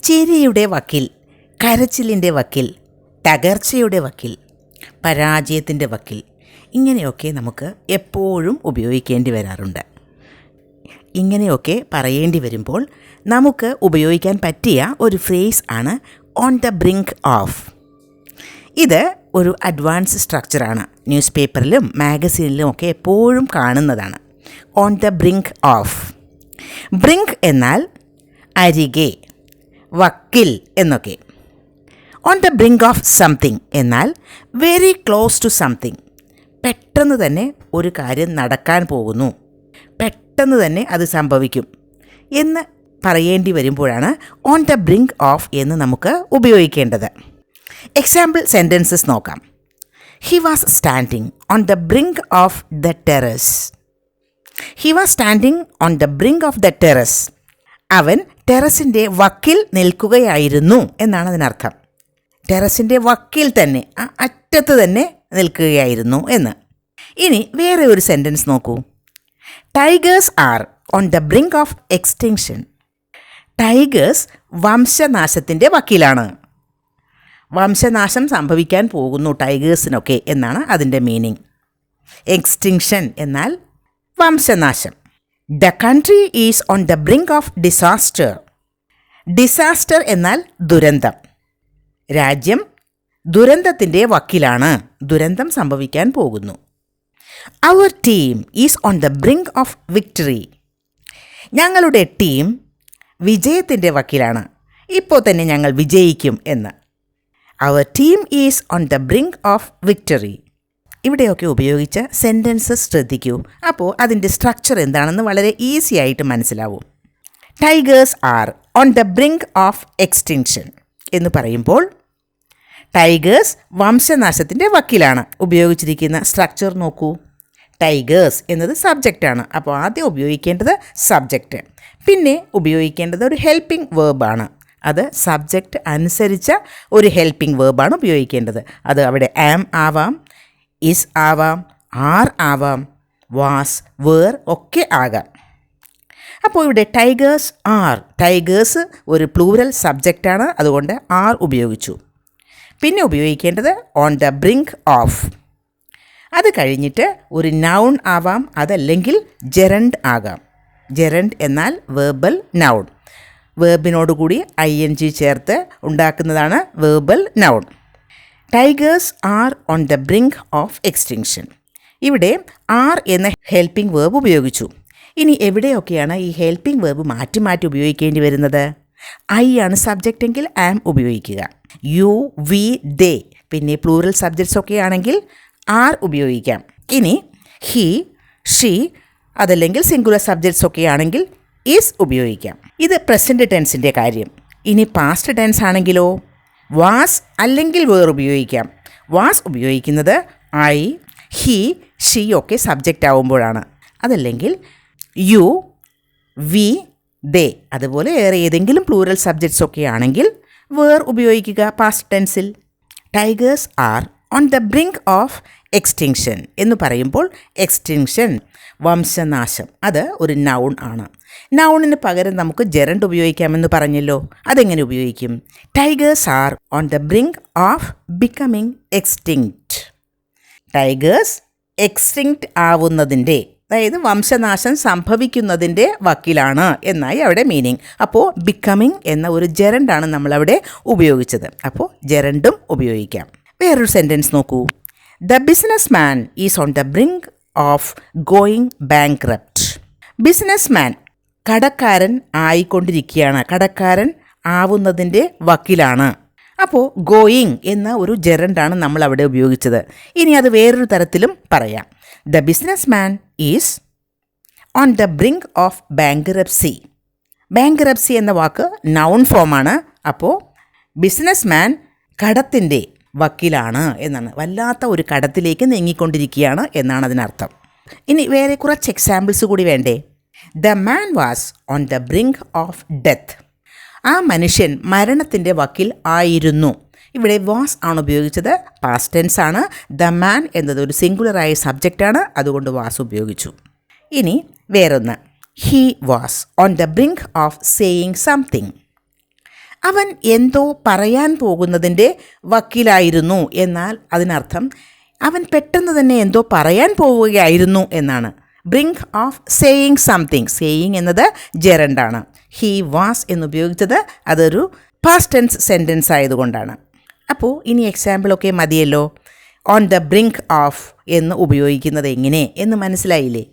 ചിരിയുടെ വക്കിൽ, കരച്ചിലിൻ്റെ വക്കിൽ, തകർച്ചയുടെ വക്കിൽ, പരാജയത്തിൻ്റെ വക്കിൽ, ഇങ്ങനെയൊക്കെ നമുക്ക് എപ്പോഴും ഉപയോഗിക്കേണ്ടി വരാറുണ്ട്. ഇങ്ങനെയൊക്കെ പറയേണ്ടി വരുമ്പോൾ നമുക്ക് ഉപയോഗിക്കാൻ പറ്റിയ ഒരു ഫ്രേസ് ആണ് ഓൺ ദ ബ്രിങ്ക് ഓഫ്. ഇത് ഒരു അഡ്വാൻസ് സ്ട്രക്ചറാണ്. ന്യൂസ് പേപ്പറിലും മാഗസീനിലും ഒക്കെ എപ്പോഴും കാണുന്നതാണ്. On the brink of. Brink എന്നാൽ അരികെ, വക്കിൽ എന്നൊക്കെ. On the brink of something എന്നാൽ വെരി ക്ലോസ് ടു സംതിങ്. പെട്ടെന്ന് തന്നെ ഒരു കാര്യം നടക്കാൻ പോകുന്നു, പെട്ടെന്ന് തന്നെ അത് സംഭവിക്കും എന്ന് പറയേണ്ടി വരുമ്പോഴാണ് ഓൺ ദ ബ്രിങ്ക് ഓഫ് എന്ന് നമുക്ക് ഉപയോഗിക്കേണ്ടത്. എക്സാമ്പിൾ സെൻറ്റൻസസ് നോക്കാം. He was standing on the brink of the terrace. He was standing on the brink of the terrace. അവൻ ടെറസിൻ്റെ വക്കിൽ നിൽക്കുകയായിരുന്നു എന്നാണ് അതിനർത്ഥം. ടെറസിൻ്റെ വക്കിൽ തന്നെ, ആ അറ്റത്ത് തന്നെ നിൽക്കുകയായിരുന്നു എന്ന്. ഇനി വേറെ ഒരു സെൻറ്റൻസ് നോക്കൂ. Tigers are on the brink of extinction. Tigers വംശനാശത്തിൻ്റെ വക്കിലാണ്. വംശനാശം സംഭവിക്കാൻ പോകുന്നു ടൈഗേഴ്സിനൊക്കെ എന്നാണ് അതിൻ്റെ മീനിങ്. എക്സ്റ്റിങ്ഷൻ എന്നാൽ വംശനാശം. The country is on the brink of disaster. Disaster എന്നാൽ ദുരന്തം. രാജ്യം ദുരന്തത്തിൻ്റെ വക്കിലാണ്, ദുരന്തം സംഭവിക്കാൻ പോകുന്നു. Our team is on the brink of victory. ഞങ്ങളുടെ ടീം വിജയത്തിൻ്റെ വക്കിലാണ്, ഇപ്പോൾ തന്നെ ഞങ്ങൾ വിജയിക്കും എന്ന്. Our team is on the brink of victory. ഇവിടെയൊക്കെ ഉപയോഗിച്ച സെൻറ്റൻസസ് ശ്രദ്ധിക്കൂ. അപ്പോൾ അതിൻ്റെ സ്ട്രക്ചർ എന്താണെന്ന് വളരെ ഈസി ആയിട്ട് മനസ്സിലാവും. Tigers are on the brink of extinction എന്ന് പറയുമ്പോൾ ടൈഗേഴ്സ് വംശനാശത്തിൻ്റെ വക്കിലാണ്. ഉപയോഗിച്ചിരിക്കുന്ന സ്ട്രക്ചർ നോക്കൂ. ടൈഗേഴ്സ് എന്നത് സബ്ജക്റ്റാണ്. അപ്പോൾ ആദ്യം ഉപയോഗിക്കേണ്ടത് സബ്ജക്റ്റ്, പിന്നെ ഉപയോഗിക്കേണ്ടത് ഒരു ഹെൽപ്പിംഗ് വേർബാണ്. അത് സബ്ജക്റ്റ് അനുസരിച്ച ഒരു ഹെൽപ്പിംഗ് വേർബാണ് ഉപയോഗിക്കേണ്ടത്. അത് അവിടെ ആം ആവാം, ഇസ് ആവാം, ആർ ആവാം, വാസ്, വേർ ഒക്കെ ആകാം. അപ്പോൾ ഇവിടെ ടൈഗേഴ്സ് ആർ, ടൈഗേഴ്സ് ഒരു പ്ലൂറൽ സബ്ജക്റ്റാണ്, അതുകൊണ്ട് ആർ ഉപയോഗിച്ചു. പിന്നെ ഉപയോഗിക്കേണ്ടത് ഓൺ ദ ബ്രിങ്ക് ഓഫ്. അത് കഴിഞ്ഞിട്ട് ഒരു നൗൺ ആവാം, അതല്ലെങ്കിൽ ജെറണ്ട് ആകാം. ജെറണ്ട് എന്നാൽ വേർബൽ നൗൺ. വേർബിനോടുകൂടി ING ചേർത്ത് ഉണ്ടാക്കുന്നതാണ് verbal noun. Tigers are on the brink of extinction. ഇവിടെ ആർ എന്ന ഹെൽപ്പിംഗ് വേർബ് ഉപയോഗിച്ചു. ഇനി എവിടെയൊക്കെയാണ് ഈ ഹെൽപ്പിംഗ് വേർബ് മാറ്റി മാറ്റി ഉപയോഗിക്കേണ്ടി വരുന്നത്? ഐ ആണ് സബ്ജക്റ്റ് എങ്കിൽ ആം ഉപയോഗിക്കുക. യു, വി, ദേ, പിന്നെ പ്ലൂറൽ സബ്ജക്ട്സ് ഒക്കെ ആണെങ്കിൽ ആർ ഉപയോഗിക്കാം. ഇനി ഹി, ഷീ, അതല്ലെങ്കിൽ സിംഗുലർ സബ്ജക്ട്സ് ഒക്കെ ആണെങ്കിൽ ഈസ് ഉപയോഗിക്കാം. ഇത് പ്രസൻറ്റ് ടെൻസിൻ്റെ കാര്യം. ഇനി പാസ്റ്റ് ടെൻസ് ആണെങ്കിലോ വാസ് അല്ലെങ്കിൽ വേർ ഉപയോഗിക്കാം. വാസ് ഉപയോഗിക്കുന്നത് ഐ, ഹി, ഷീ ഒക്കെ സബ്ജക്റ്റ് ആവുമ്പോഴാണ്. അതല്ലെങ്കിൽ യു, വി, ദേ, അതുപോലെ വേറെ ഏതെങ്കിലും പ്ലൂറൽ സബ്ജക്ട്സ് ഒക്കെ ആണെങ്കിൽ വേർ ഉപയോഗിക്കുക പാസ്റ്റ് ടെൻസിൽ. Tigers are on the brink of extinction എന്ന് പറയുമ്പോൾ എക്സ്റ്റിങ്ഷൻ വംശനാശം, അത് ഒരു നൗൺ ആണ്. നൗണിന് പകരം നമുക്ക് ജെറണ്ട് ഉപയോഗിക്കാമെന്ന് പറഞ്ഞല്ലോ. അതെങ്ങനെ ഉപയോഗിക്കും? Tigers are on the brink of becoming extinct. Tigers extinct ആവുന്നതിൻ്റെ, അതായത് വംശനാശം സംഭവിക്കുന്നതിൻ്റെ വക്കിലാണ് എന്നായി അവിടെ മീനിങ്. അപ്പോൾ ബിക്കമിങ് എന്ന ഒരു ജെറണ്ടാണ് നമ്മളവിടെ ഉപയോഗിച്ചത്. അപ്പോൾ ജെറണ്ടും ഉപയോഗിക്കാം. വേറൊരു സെൻറ്റൻസ് നോക്കൂ. The business man is on the brink of going bankrupt. Business man കടക്കാരൻ ആയിക്കൊണ്ടിരിക്കുകയാണ്, കടക്കാരൻ ആവുന്നതിൻ്റെ വക്കിലാണ്. അപ്പോൾ ഗോയിങ് എന്ന ഒരു ജെറണ്ടാണ് നമ്മൾ അവിടെ ഉപയോഗിച്ചത്. ഇനി അത് വേറൊരു തരത്തിലും പറയാം. The business man is on the brink of bankruptcy. Bankruptcy എന്ന വാക്ക് നൗൺ ഫോമാണ്. അപ്പോൾ ബിസിനസ് മാൻ കടത്തിൻ്റെ വക്കിലാണ് എന്നാണ്, വല്ലാത്ത ഒരു കടത്തിലേക്ക് നീങ്ങിക്കൊണ്ടിരിക്കുകയാണ് എന്നാണ് അതിനർത്ഥം. ഇനി വേറെ കുറച്ച് എക്സാമ്പിൾസ് കൂടി വേണ്ടേ? The man was on the brink of death. ആ മനുഷ്യൻ മരണത്തിൻ്റെ വക്കിൽ ആയിരുന്നു. ഇവിടെ വാസ് ആണ് ഉപയോഗിച്ചത്, പാസ്റ്റ് ടെൻസ് ആണ്. ദ മാൻ എന്നത് ഒരു സിംഗുലറായ സബ്ജക്റ്റാണ്, അതുകൊണ്ട് വാസ് ഉപയോഗിച്ചു. ഇനി വേറൊന്ന്, he was on the brink of saying something. അവൻ എന്തോ പറയാൻ പോകുന്നതിൻ്റെ വക്കിലായിരുന്നു. എന്നാൽ അതിനർത്ഥം അവൻ പെട്ടെന്ന് തന്നെ എന്തോ പറയാൻ പോവുകയായിരുന്നു എന്നാണ്. Brink of saying something. Saying എന്നത് ജെറണ്ടാണ്. ഹി വാസ് എന്നുപയോഗിച്ചത് അതൊരു പാസ്റ്റ് ടെൻസ് സെൻറ്റൻസ് ആയതുകൊണ്ടാണ്. അപ്പോൾ ഇനി എക്സാമ്പിളൊക്കെ മതിയല്ലോ. ഓൺ ദ ബ്രിങ്ക് ഓഫ് എന്ന് ഉപയോഗിക്കുന്നത് എങ്ങനെ എന്ന് മനസ്സിലായില്ലേ?